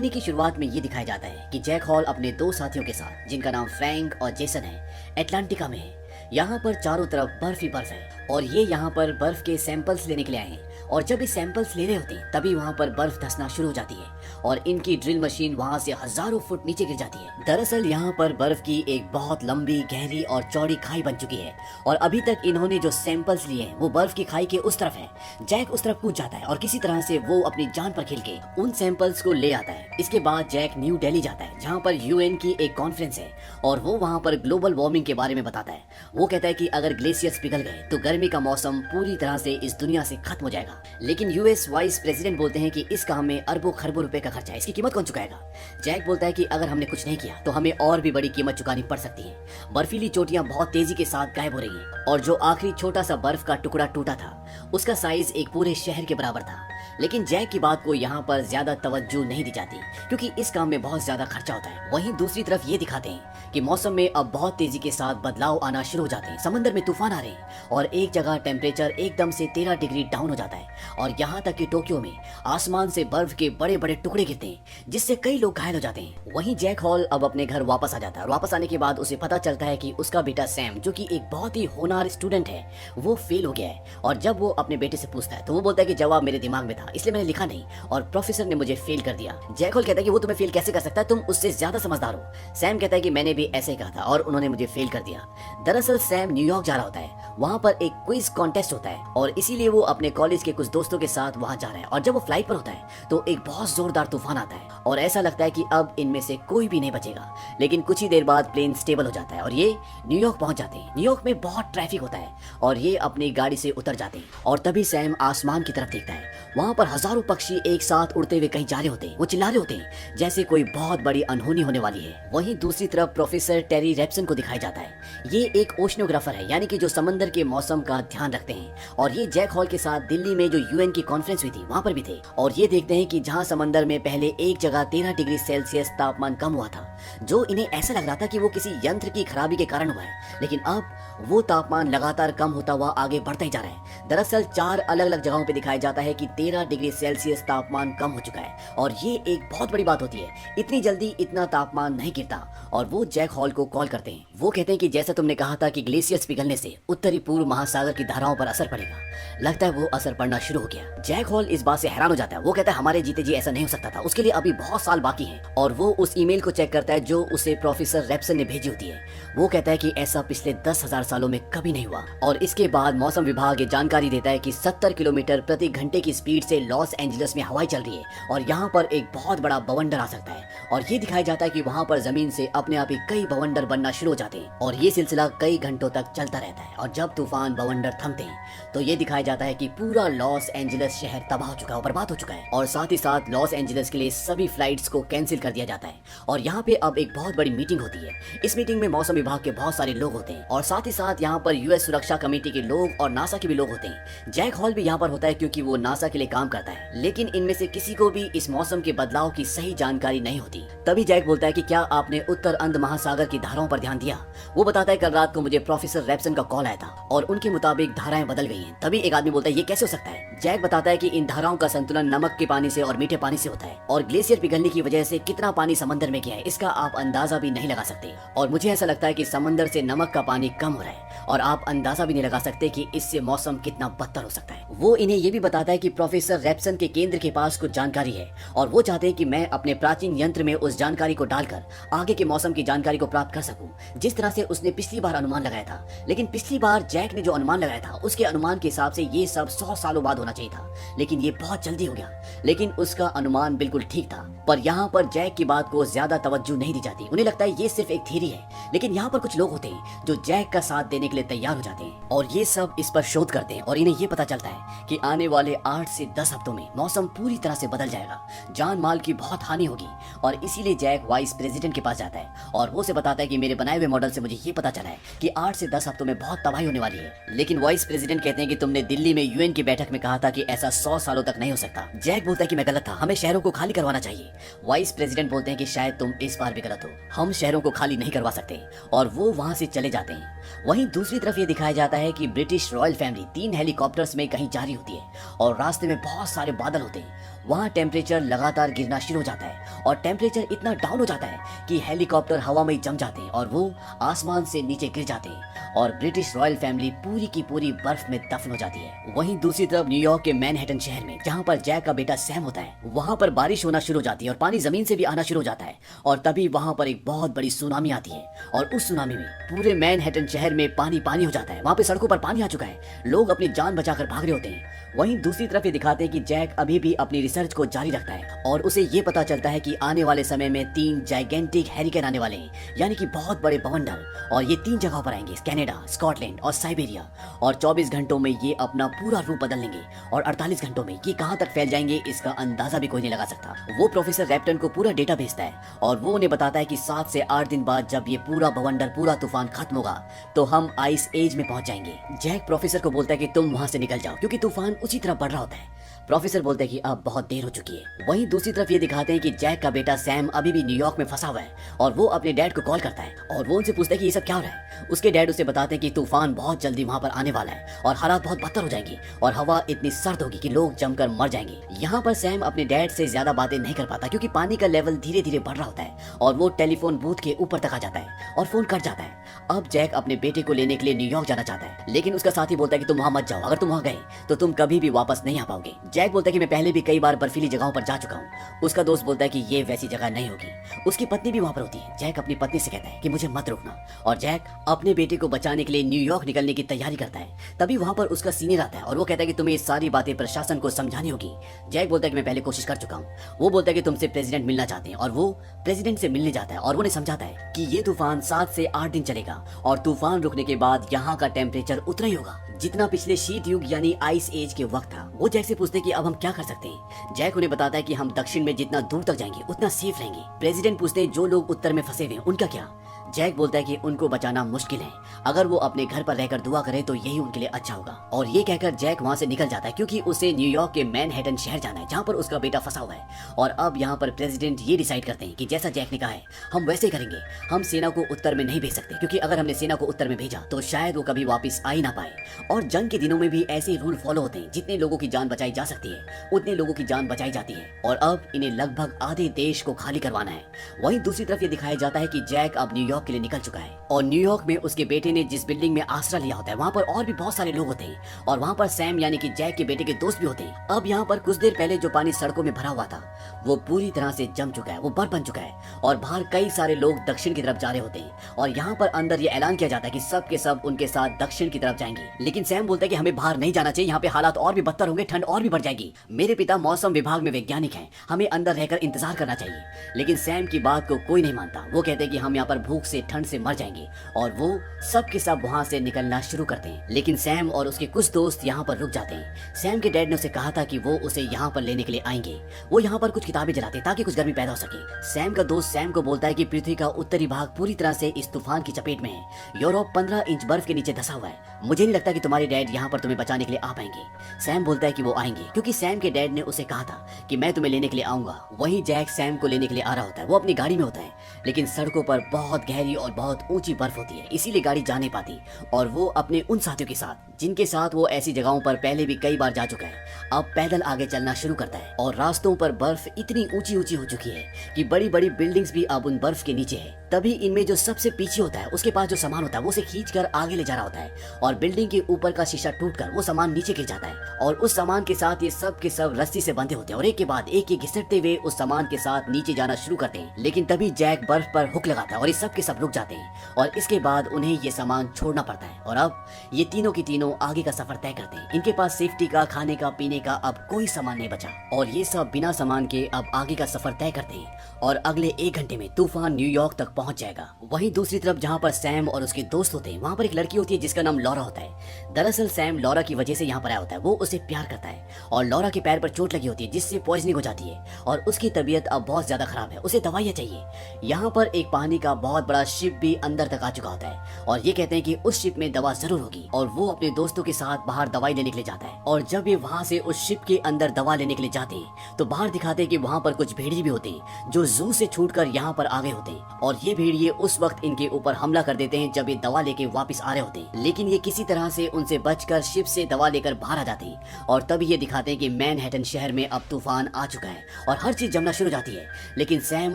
कहानी की शुरुआत में ये दिखाया जाता है कि जैक हॉल अपने दो साथियों के साथ, जिनका नाम फ्रैंक और जेसन है, एटलांटिका में है। यहाँ पर चारों तरफ बर्फ ही बर्फ है और ये यहाँ पर बर्फ के सैंपल्स लेने के लिए आए हैं। और जब ये सैंपल्स ले रहे होते हैं तभी वहाँ पर बर्फ धंसना शुरू हो जाती है और इनकी ड्रिल मशीन वहाँ से हजारों फुट नीचे गिर जाती है। दरअसल यहाँ पर बर्फ की एक बहुत लंबी, गहरी और चौड़ी खाई बन चुकी है और अभी तक इन्होंने जो सैंपल्स लिए हैं वो बर्फ की खाई के उस तरफ है। जैक उस तरफ कूद जाता है और किसी तरह से वो अपनी जान पर खेल के उन सैंपल्स को ले आता है। इसके बाद जैक न्यू दिल्ली जाता है जहाँ पर यूएन की एक कॉन्फ्रेंस है और वो वहाँ पर ग्लोबल वार्मिंग के बारे में बताता है। वो कहता है कि अगर ग्लेशियर्स पिघल गए तो गर्मी का मौसम पूरी तरह से इस दुनिया से खत्म हो जाएगा। लेकिन यूएस वाइस प्रेसिडेंट बोलते हैं कि इस काम में अरबों खरबों रुपए का खर्चा है, इसकी कीमत कौन चुकाएगा। जैक बोलता है कि अगर हमने कुछ नहीं किया तो हमें और भी बड़ी कीमत चुकानी पड़ सकती है। बर्फीली चोटियां बहुत तेजी के साथ गायब हो रही हैं और जो आखिरी छोटा सा बर्फ का टुकड़ा टूटा था उसका साइज एक पूरे शहर के बराबर था। लेकिन जैक की बात को यहाँ पर ज्यादा तवज्जो नहीं दी जाती क्योंकि इस काम में बहुत ज्यादा खर्चा होता है। वहीं दूसरी तरफ ये दिखाते हैं कि मौसम में अब बहुत तेजी के साथ बदलाव आना शुरू हो जाते हैं। समंदर में तूफान आ रहे हैं और एक जगह टेम्परेचर एकदम से 13 डिग्री डाउन हो जाता है और यहाँ तक कि टोक्यो में आसमान से बर्फ के बड़े बड़े टुकड़े गिरते हैं जिससे कई लोग घायल हो जाते हैं। वहीं जैक हॉल अब अपने घर वापस आ जाता है और वापस आने के बाद उसे पता चलता है कि उसका बेटा सैम, जो कि एक बहुत ही होनहार स्टूडेंट है, वो फेल हो गया है। और जब वो अपने बेटे से पूछता है तो वो बोलता है कि जवाब मेरे दिमाग में था इसलिए मैंने लिखा नहीं और प्रोफेसर ने मुझे फेल कर दिया। जैक हॉल कहता है कि वो तुम्हें फेल कैसे कर सकता है, तुम उससे ज्यादा समझदार हो। सैम कहता है कि मैंने भी ऐसे ही कहा था और उन्होंने मुझे फेल कर दिया। दरअसल सैम न्यूयॉर्क जा रहा होता है, वहाँ पर एक क्विज कॉन्टेस्ट होता है और इसीलिए वो अपने कॉलेज के कुछ दोस्तों के साथ वहाँ जा रहा है। और जब वो फ्लाइट पर होता है तो एक बहुत जोरदार तूफान आता है और ऐसा लगता है कि अब इनमें से कोई भी नहीं बचेगा। लेकिन कुछ ही देर बाद प्लेन स्टेबल हो जाता है और ये न्यूयॉर्क पहुंच जाते हैं। न्यूयॉर्क में बहुत ट्रैफिक होता है और ये अपनी गाड़ी से उतर जाते हैं और तभी सैम आसमान की तरफ देखता है। वहाँ पर हजारों पक्षी एक साथ उड़ते हुए कहीं जा रहे होते हैं। वो चिल्ला रहे होते हैं जैसे कोई बहुत बड़ी अनहोनी होने वाली है। वहीं दूसरी तरफ प्रोफेसर टेरी रेप्सन को दिखाया जाता है। ये एक ओशनोग्राफर है, यानी कि जो समंदर के मौसम का ध्यान रखते हैं और ये जैक हॉल के साथ दिल्ली में जो यूएन की कॉन्फ्रेंस हुई थी वहाँ पर भी थे। और ये देखते हैं कि जहाँ समंदर में पहले एक जगह 13 डिग्री सेल्सियस तापमान कम हुआ था, जो इन्हें ऐसा लग रहा था कि वो किसी यंत्र की खराबी के कारण हुआ है, लेकिन अब वो तापमान लगातार कम होता हुआ आगे बढ़ता ही जा रहा है। दरअसल 4 अलग अलग जगहों पे दिखाया जाता है कि 13 डिग्री सेल्सियस तापमान कम हो चुका है और ये एक बहुत बड़ी बात होती है। इतनी जल्दी इतना तापमान नहीं गिरता और वो जैक हॉल को कॉल करते हैं। वो कहते हैं कि जैसा तुमने कहा था कि ग्लेशियर्स पिघलने से उत्तरी पूर्व महासागर की धाराओं पर असर पड़ेगा, लगता है वो असर पड़ना शुरू हो गया। जैक हॉल इस बात से हैरान हो जाता है। वो कहता है हमारे जीते जी ऐसा नहीं हो सकता था, उसके लिए अभी बहुत साल बाकी हैं। और वो उस ईमेल को चेक करता है जो उसे प्रोफेसर रेप्सन ने भेजी होती है। वो कहता है कि ऐसा पिछले 10,000 सालों में कभी नहीं हुआ। और इसके बाद मौसम विभाग ये जानकारी देता है कि 70 किलोमीटर प्रति घंटे की स्पीड से लॉस एंजलिस में हवाएं चल रही है और यहाँ पर एक बहुत बड़ा बवंडर आ सकता है। और ये दिखाया जाता है कि वहाँ पर जमीन से अपने आप ही कई बवंडर बनना शुरू हो जाते हैं और ये सिलसिला कई घंटों तक चलता रहता है। और जब तूफान बवंडर थमते हैं तो ये दिखाया जाता है कि पूरा लॉस एंजलिस शहर तबाह हो चुका है, बर्बाद हो चुका है और साथ ही साथ लॉस एंजलिस के लिए सभी फ्लाइट्स को कैंसिल कर दिया जाता है। और यहाँ पे अब एक बहुत बड़ी मीटिंग होती है। इस मीटिंग में मौसम विभाग के बहुत सारे लोग होते हैं और साथ ही साथ यहाँ पर यूएस सुरक्षा कमेटी के लोग और नासा के भी लोग होते हैं। जैक हॉल भी यहाँ पर होता है क्योंकि वो नासा के लिए काम करता है, लेकिन इनमें से किसी को भी इस मौसम के बदलाव की सही जानकारी नहीं होती। तभी जैक बोलता है कि क्या आपने उत्तर अंध महासागर की धाराओं पर ध्यान दिया। वो बताता है कल रात को मुझे प्रोफेसर रेप्सन का कॉल आया था और उनके मुताबिक धाराएं बदल गई हैं। तभी एक आदमी बोलता है ये कैसे हो सकता है। जैक बताता है कि इन धाराओं का संतुलन नमक के पानी से और मीठे पानी से होता है और ग्लेशियर पिघलने की वजह से कितना पानी समंदर में गया है इसका आप अंदाजा भी नहीं लगा सकते। और मुझे ऐसा लगता है कि समंदर से नमक का पानी कम हो रहा है और आप अंदाजा भी नहीं लगा सकते कि इससे मौसम कितना बदतर हो सकता है। वो इन्हें ये भी बताता है कि प्रोफेसर रेप्सन के केंद्र के पास कुछ जानकारी है और वो चाहते हैं कि मैं अपने प्राचीन यंत्र में उस जानकारी को डालकर आगे के मौसम की जानकारी को प्राप्त कर सकूं, जिस तरह से उसने पिछली बार अनुमान लगाया था। लेकिन पिछली बार जैक ने जो अनुमान लगाया था उसके अनुमान के हिसाब से ये सब 100 सालों बाद होना चाहिए था, लेकिन ये बहुत जल्दी हो गया। लेकिन उसका अनुमान बिल्कुल ठीक था। पर यहाँ पर जैक की बात को ज्यादा तवज्जो नहीं दी जाती। उन्हें लगता है ये सिर्फ एक थ्योरी है, लेकिन यहाँ पर कुछ लोग होते हैं जो जैक का साथ देने के लिए तैयार हो जाते हैं और ये सब इस पर शोध करते हैं और इन्हें ये पता चलता है कि आने वाले 8 से 10 हफ्तों में मौसम पूरी तरह से बदल जाएगा, जान माल की बहुत हानि होगी। और इसीलिए जैक वाइस प्रेसिडेंट के पास जाता है और वो से बताता है कि मेरे बनाए हुए मॉडल से मुझे ये पता चला है कि 8 से 10 हफ्तों में बहुत तबाही होने वाली है। लेकिन वाइस प्रेसिडेंट कहते हैं कि तुमने दिल्ली में यूएन की बैठक में कहा था कि ऐसा 100 सालों तक नहीं हो सकता। जैक बोलता है कि मैं गलत था, हमें शहरों को खाली करवाना चाहिए। वाइस प्रेसिडेंट बोलते हैं कि शायद तुम इस बार भी गलत हो, हम शहरों को खाली नहीं करवा सकते और वो वहां से चले जाते हैं। वहीं दूसरी तरफ ये दिखाया जाता है कि ब्रिटिश रॉयल फैमिली 3 हेलीकॉप्टर्स में कहीं जा रही होती है और रास्ते में बहुत सारे बादल होते हैं। वहाँ टेम्परेचर लगातार गिरना शुरू हो जाता है और टेम्परेचर इतना डाउन हो जाता है कि हेलीकॉप्टर हवा में जम जाते हैं और वो आसमान से नीचे गिर जाते हैं और ब्रिटिश रॉयल फैमिली पूरी की पूरी बर्फ में दफन हो जाती है। वहीं दूसरी तरफ न्यूयॉर्क के मैनहट्टन शहर में, जहाँ पर जैक का बेटा सैम होता है, वहाँ पर बारिश होना शुरू हो जाती है और पानी जमीन से भी आना शुरू हो जाता है और तभी वहाँ पर एक बहुत बड़ी सुनामी आती है और उस सुनामी में पूरे मैनहट्टन शहर में पानी पानी हो जाता है। वहाँ पे सड़कों पर पानी आ चुका है, लोग अपनी जान बचाकर भाग रहे होते हैं। वहीं दूसरी तरफ ये दिखाते हैं कि जैक अभी भी अपनी रिसर्च को जारी रखता है और उसे ये पता चलता है कि आने वाले समय में 3 जाइगेंटिक हैरिकेन आने वाले हैं, यानी कि बहुत बड़े बवंडर, और ये 3 जगहों पर आएंगे, कनाडा, स्कॉटलैंड और साइबेरिया। और 24 घंटों में ये अपना पूरा रूप बदल लेंगे और 48 घंटों में ये कहां तक फैल जाएंगे इसका अंदाजा भी कोई नहीं लगा सकता। वो प्रोफेसर रैप्टन को पूरा डेटा भेजता है और वो उन्हें बताता है कि 7 से 8 दिन बाद जब ये पूरा बवंडर, पूरा तूफान खत्म होगा तो हम आइस एज में पहुंच जाएंगे। जैक प्रोफेसर को बोलता है कि तुम वहां से निकल जाओ क्योंकि तूफान उसी तरह बढ़ रहा होता है। प्रोफेसर बोलते हैं कि अब बहुत देर हो चुकी है। वहीं दूसरी तरफ ये दिखाते हैं कि जैक का बेटा सैम अभी भी न्यूयॉर्क में फंसा हुआ है और वो अपने डैड को कॉल करता है और वो उनसे पूछता है कि ये सब क्या हो रहा है। उसके डैड उसे बताते हैं कि तूफान बहुत जल्दी वहां पर आने वाला है और हालात बहुत बदतर हो जाएंगे और हवा इतनी सर्द होगी कि लोग जमकर मर जाएंगे। यहाँ पर सैम अपने डैड से ज्यादा बातें नहीं कर पाता क्योंकि पानी का लेवल धीरे धीरे बढ़ रहा होता है और वो टेलीफोन बूथ के ऊपर तक आ जाता है और फोन कट जाता है। अब जैक अपने बेटे को लेने के लिए न्यूयॉर्क जाना चाहता है, लेकिन उसका साथी बोलता है कि तुम वहां मत जाओ, अगर तुम वहां गए तो तुम कभी भी वापस नहीं आ पाओगे। जैक बोलता है कि मैं पहले भी कई बार बर्फीली जगहों पर जा चुका हूँ। उसका दोस्त बोलता है कि ये वैसी जगह नहीं होगी। उसकी पत्नी भी वहां पर होती है। जैक अपनी पत्नी से कहता है कि मुझे मत रोकना और जैक अपने बेटे को बचाने के लिए न्यूयॉर्क निकलने की तैयारी करता है। तभी वहां पर उसका सीनियर आता है और वो कहता है कि तुम्हें ये सारी बातें प्रशासन को समझानी होगी। जैक बोलता है कि मैं पहले कोशिश कर चुका हूँ। वो बोलता है कि तुमसे प्रेसिडेंट मिलना चाहते हैं और वो प्रेसिडेंट से मिलने जाता है और उन्हें समझाता है कि ये तूफान 7 से 8 दिन चलेगा और तूफान रुकने के बाद यहाँ का टेम्परेचर उतना ही होगा जितना पिछले शीत युग यानी आइस एज के वक्त था। वो जैक से पूछते हैं कि अब हम क्या कर सकते हैं। जैक उन्हें बताता है कि हम दक्षिण में जितना दूर तक जाएंगे उतना सेफ रहेंगे। प्रेसिडेंट पूछते हैं जो लोग उत्तर में फंसे हुए हैं उनका क्या। जैक बोलता है कि उनको बचाना मुश्किल है, अगर वो अपने घर पर रहकर दुआ करे तो यही उनके लिए अच्छा होगा। और ये कहकर जैक वहाँ से निकल जाता है क्योंकि उसे न्यूयॉर्क के मैनहट्टन शहर जाना है जहाँ पर उसका बेटा फंसा हुआ है। और अब यहाँ पर प्रेसिडेंट ये डिसाइड करते हैं कि जैसा जैक ने कहा है हम वैसे करेंगे। हम सेना को उत्तर में नहीं भेज सकते क्योंकि अगर हमने सेना को उत्तर में भेजा तो शायद वो कभी वापस आ ही ना पाए। और जंग के दिनों में भी ऐसे ही रूल फॉलो होते हैं, जितने लोगों की जान बचाई जा सकती है उतने लोगों की जान बचाई जाती है। और अब इन्हें लगभग आधे देश को खाली करवाना है। वहीं दूसरी तरफ ये दिखाया जाता है कि जैक अब न्यूयॉर्क के लिए निकल चुका है और न्यूयॉर्क में उसके बेटे ने जिस बिल्डिंग में आसरा लिया होता है वहाँ पर और भी बहुत सारे लोग होते हैं और वहाँ पर सैम यानी कि जैक के बेटे के दोस्त भी होते हैं। अब यहाँ पर कुछ देर पहले जो पानी सड़कों में भरा हुआ था वो पूरी तरह से जम चुका है, वो बर्फ बन चुका है और बाहर कई सारे लोग दक्षिण की तरफ जा रहे होते हैं। और यहाँ पर अंदर ये ऐलान किया जाता है कि सब के सब उनके साथ दक्षिण की तरफ जाएंगे। लेकिन सैम बोलता है कि हमें बाहर नहीं जाना चाहिए, यहाँ पे हालात और भी बदतर होंगे, ठंड और भी बढ़ जाएगी। मेरे पिता मौसम विभाग में वैज्ञानिक हैं, हमें अंदर रहकर इंतजार करना चाहिए। लेकिन सैम की बात को कोई नहीं मानता। वो कहते हैं कि हम यहाँ पर भूख से, ठंड से मर जाएंगे और वो सब के सब वहाँ से निकलना शुरू करते हैं। लेकिन सैम और उसके कुछ दोस्त यहाँ पर रुक जाते हैं। सैम के डैड ने उसे कहा था कि वो उसे यहाँ पर लेने के लिए आएंगे। वो यहाँ पर कुछ किताबें जलाते ताकि कुछ गर्मी पैदा हो सके। सैम का दोस्त सैम को बोलता है कि पृथ्वी का उत्तरी भाग पूरी तरह से इस तूफान की चपेट में है। यूरोप 15 इंच बर्फ के नीचे धंसा हुआ है। मुझे नहीं लगता कि तुम्हारे डैड यहाँ पर तुम्हें बचाने के लिए आ पाएंगे। सैम बोलता है कि वो आएंगे क्योंकि सैम के डैड ने उसे कहा था कि मैं तुम्हें लेने के लिए आऊंगा। वहीं जैक सैम को लेने के लिए आ रहा होता है। वो अपनी गाड़ी में होता है लेकिन सड़कों पर बहुत गहरी और बहुत ऊंची बर्फ होती है, इसीलिए गाड़ी जा नहीं पाती। और वो अपने उन साथियों के साथ जिनके साथ वो ऐसी जगहों पर पहले भी कई बार जा चुका है अब पैदल आगे चलना शुरू करता है। और रास्तों पर बर्फ इतनी ऊंची ऊंची हो चुकी है कि बड़ी बड़ी बिल्डिंग्स भी अब उन बर्फ के नीचे है। तभी इनमें जो सबसे पीछे होता है उसके पास जो सामान होता है वो उसे खींच कर आगे ले जा रहा होता है और बिल्डिंग के ऊपर का शीशा टूटकर वो सामान नीचे गिर जाता है। और उस सामान के साथ ये सब के सब रस्सी से बंधे होते हैं और एक के बाद एक घिसटते हुए उस सामान के साथ नीचे जाना शुरू करते हैं। लेकिन तभी जैक बर्फ पर हुक लगाता है और ये सब के सब रुक जाते हैं और इसके बाद उन्हें ये सामान छोड़ना पड़ता है। और अब ये तीनों की तीनों आगे का सफर तय करते हैं। इनके पास सेफ्टी का, खाने का, पीने का अब कोई सामान नहीं बचा और ये सब बिना सामान के अब आगे का सफर तय करते हैं और अगले 1 घंटे में तूफान न्यूयॉर्क तक पहुंच जाएगा। वहीं दूसरी तरफ जहां पर सैम और उसके दोस्त होते हैं वहां पर एक लड़की होती है जिसका नाम लॉरा होता है। दरअसल सैम लॉरा की वजह से यहाँ पर आया होता है। वो उसे प्यार करता है और लॉरा के पैर पर चोट लगी होती है जिससे पॉइजनिंग हो जाती है और उसकी तबीयत अब बहुत ज्यादा खराब है, उसे दवाइयाँ चाहिए। यहाँ पर एक पानी का बहुत बड़ा शिप भी अंदर तक आ चुका होता है और ये कहते हैं कि उस शिप में दवा जरूर होगी और वो अपने दोस्तों के साथ बाहर दवाई लेने के लिए जाता है। और जब ये वहाँ से उस शिप के अंदर दवा लेने के लिए जाते हैं तो बाहर दिखाते हैं कि वहाँ पर कुछ भेड़िए भी होते हैं जो जू से छूटकर यहाँ पर आ गए होते हैं और ये भेड़िए उस वक्त इनके ऊपर हमला कर देते हैं जब ये दवा लेके वापस आ रहे होते हैं, लेकिन ये किसी तरह से उनसे बचकर शिप से दवा लेकर बाहर आ जाते हैं और तभी ये दिखाते हैं कि मैनहट्टन शहर में अब तूफान आ चुका है और हर चीज जमना शुरू हो जाती है। लेकिन सैम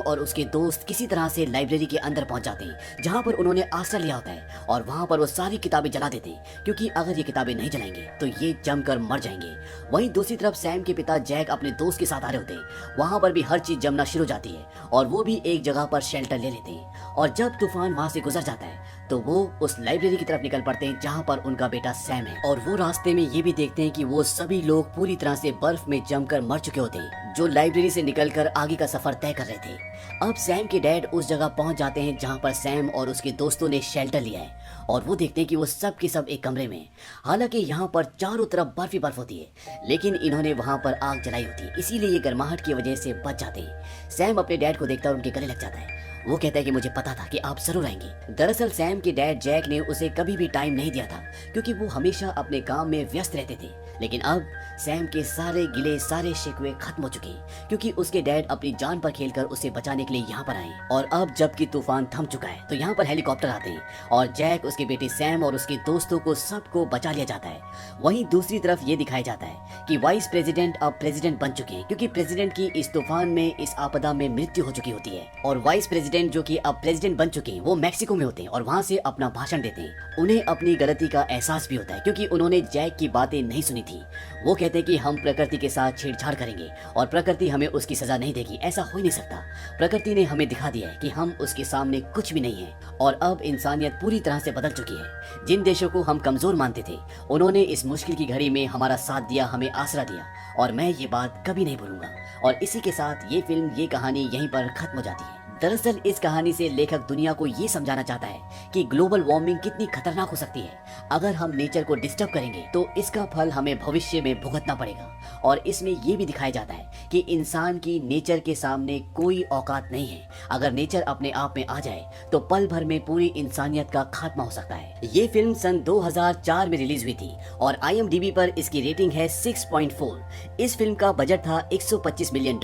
और उसके दोस्त किसी तरह से लाइब्रेरी के अंदर पहुंच जाते हैं जहां पर उन्होंने आश्रय लिया होता है और वहां पर वो सारी किताबें जला देते हैं, क्योंकि अगर ये किताबें नहीं जलाएंगे तो ये जमकर मर जाएंगे। वहीं दूसरी तरफ सैम के पिता जैक अपने दोस्त के साथ आ रहे होते हैं, वहां पर भी हर चीज जमना शुरू हो जाती है और वो भी एक जगह पर शेल्टर ले लेते हैं। और जब तूफान वहां से गुजर जाता है तो वो उस लाइब्रेरी की तरफ निकल पड़ते हैं जहां पर उनका बेटा सैम है, और वो रास्ते में ये भी देखते हैं कि वो सभी लोग पूरी तरह से बर्फ में जमकर मर चुके होते हैं जो लाइब्रेरी से निकलकर आगे का सफर तय कर रहे थे। अब सैम के डैड उस जगह पहुंच जाते हैं जहां पर सैम और उसके दोस्तों ने शेल्टर लिया है और वो देखते हैं कि वो सब के सब एक कमरे में, हालांकि यहाँ पर चारों तरफ बर्फ ही बर्फ होती है, लेकिन इन्होंने वहां पर आग जलाई होती है, इसीलिए ये गर्माहट की वजह से बच जाते हैं। सैम अपने डैड को देखता है और उनके गले लग जाता है। वो कहता है कि मुझे पता था कि आप जरूर आएंगे। दरअसल सैम के डैड जैक ने उसे कभी भी टाइम नहीं दिया था क्योंकि वो हमेशा अपने काम में व्यस्त रहते थे, लेकिन अब सैम के सारे गिले सारे शिकवे खत्म हो चुके हैं क्योंकि उसके डैड अपनी जान पर खेलकर उसे बचाने के लिए यहाँ पर आए। और अब जबकि तूफान थम चुका है तो यहाँ पर हेलीकॉप्टर आते हैं और जैक, उसके बेटे सैम और उसके दोस्तों को सबको बचा लिया जाता है। वहीं दूसरी तरफ ये दिखाया जाता है कि वाइस प्रेसिडेंट अब प्रेसिडेंट बन चुके हैं क्योंकि प्रेसिडेंट की इस तूफान में, इस आपदा में मृत्यु हो चुकी होती है, और वाइस प्रेसिडेंट जो कि अब प्रेसिडेंट बन चुके हैं वो मैक्सिको में होते हैं और वहाँ से अपना भाषण देते हैं। उन्हें अपनी गलती का एहसास भी होता है क्योंकि उन्होंने जैक की बातें नहीं सुनी थी। वो कहते हैं कि हम प्रकृति के साथ छेड़छाड़ करेंगे और प्रकृति हमें उसकी सजा नहीं देगी, ऐसा हो ही नहीं सकता। प्रकृति ने हमें दिखा दिया है कि हम उसके सामने कुछ भी नहीं है और अब इंसानियत पूरी तरह से बदल चुकी है। जिन देशों को हम कमजोर मानते थे उन्होंने इस मुश्किल की घड़ी में हमारा साथ दिया, हमें आसरा दिया, और मैं ये बात कभी नहीं भूलूंगा। और इसी के साथ ये फिल्म, ये कहानी यहीं पर खत्म हो जाती है। दरअसल इस कहानी से लेखक दुनिया को ये समझाना चाहता है कि ग्लोबल वार्मिंग कितनी खतरनाक हो सकती है। अगर हम नेचर को डिस्टर्ब करेंगे तो इसका फल हमें भविष्य में भुगतना पड़ेगा। और इसमें ये भी दिखाया जाता है कि इंसान की नेचर के सामने कोई औकात नहीं है। अगर नेचर अपने आप में आ जाए तो पल भर में पूरी इंसानियत का खात्मा हो सकता है। ये फिल्म सन 2004 में रिलीज हुई थी और IMDb पर इसकी रेटिंग है 6.4। इस फिल्म का बजट था $125 मिलियन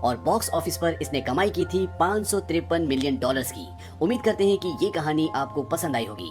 और बॉक्स ऑफिस पर इसने कमाई की थी $553 मिलियन की। उम्मीद करते हैं कि ये कहानी आपको पसंद आई होगी।